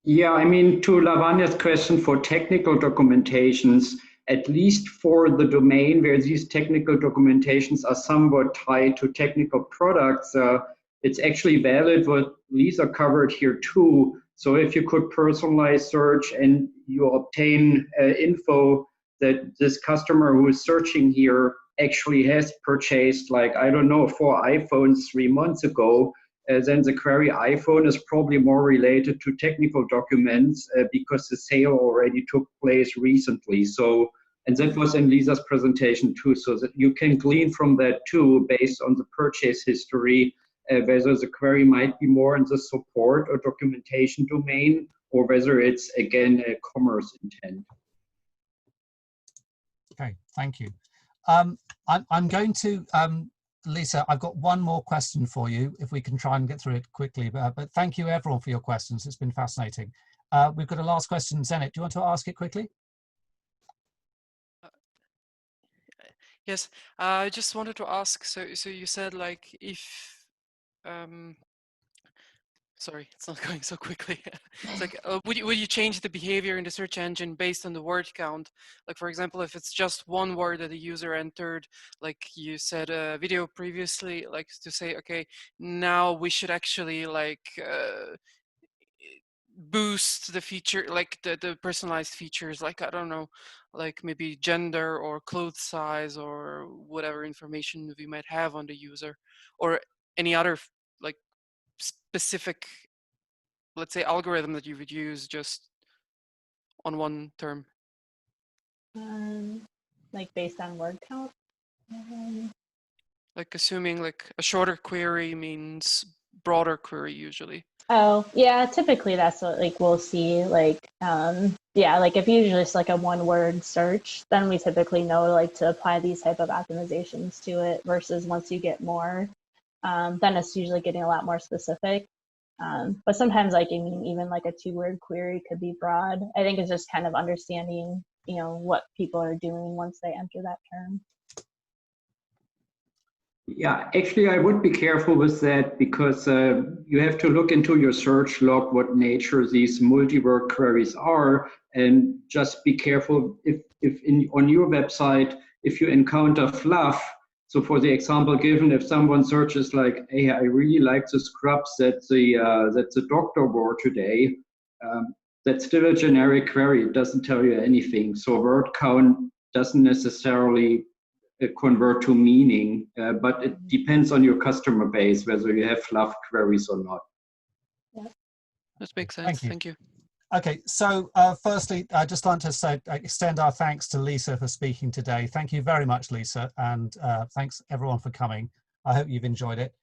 [SPEAKER 9] Yeah, I mean, to Lavanya's question for technical documentations, at least for the domain where these technical documentations are somewhat tied to technical products, it's actually valid what Lisa covered here too. So if you could personalize search and you obtain info that this customer who is searching here actually has purchased, like, I don't know, 4 iPhones 3 months ago, then the query iPhone is probably more related to technical documents because the sale already took place recently. So, and that was in Lisa's presentation too, so that you can glean from that too, based on the purchase history, whether the query might be more in the support or documentation domain, or whether it's, again, a commerce intent.
[SPEAKER 1] Okay, thank you. I'm going to, Lisa, I've got one more question for you, if we can try and get through it quickly, but thank you everyone for your questions. It's been fascinating. We've got a last question. Zenit, do you want to ask it quickly?
[SPEAKER 11] Yes, I just wanted to ask, so you said, like, if, sorry, it's not going so quickly. It's like, would you change the behavior in the search engine based on the word count? Like, for example, if it's just one word that the user entered, like you said video previously, like to say, okay, now we should actually like boost the feature, like the personalized features, like, I don't know, like maybe gender or clothes size or whatever information we might have on the user, or any other like specific, let's say, algorithm that you would use just on one term?
[SPEAKER 2] Like based on word count?
[SPEAKER 11] Like assuming like a shorter query means broader query usually.
[SPEAKER 2] Oh, yeah, typically that's what like we'll see. Like, yeah, like if usually it's like a one-word search, then we typically know like to apply these type of optimizations to it, versus once you get more, then it's usually getting a lot more specific. But sometimes, like, I mean, even like a 2-word query could be broad. I think it's just kind of understanding, you know, what people are doing once they enter that term.
[SPEAKER 9] Yeah, actually, I would be careful with that, because you have to look into your search log what nature these multi-word queries are, and just be careful if on your website, if you encounter fluff. So for the example given, if someone searches like, hey, I really like the scrubs that the doctor wore today, that's still a generic query. It doesn't tell you anything. So word count doesn't necessarily convert to meaning, but it depends on your customer base whether you have fluff queries or not.
[SPEAKER 2] Yeah.
[SPEAKER 11] That makes sense.
[SPEAKER 1] Thank you. Okay, so firstly, I just want to say, extend our thanks to Lisa for speaking today. Thank you very much, Lisa, and thanks everyone for coming. I hope you've enjoyed it.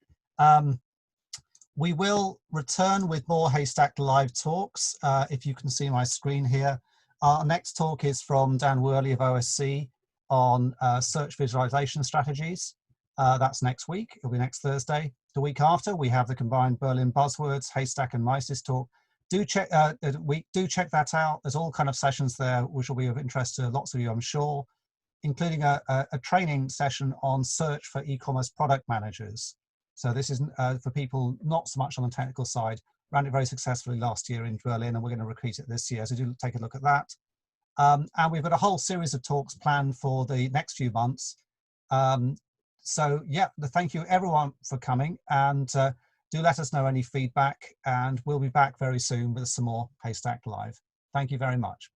[SPEAKER 1] We will return with more Haystack live talks. If you can see my screen here, our next talk is from Dan Worley of OSC on search visualization strategies. That's next week. It'll be next Thursday. The week after, we have the combined Berlin Buzzwords, Haystack and Mises talk. Do check that out. There's all kind of sessions there which will be of interest to lots of you, I'm sure, including a training session on search for e-commerce product managers. So this is for people not so much on the technical side. Ran it very successfully last year in Berlin, and we're going to repeat it this year. So do take a look at that. And we've got a whole series of talks planned for the next few months. So yeah, thank you everyone for coming, and do let us know any feedback, and we'll be back very soon with some more Haystack Live. Thank you very much.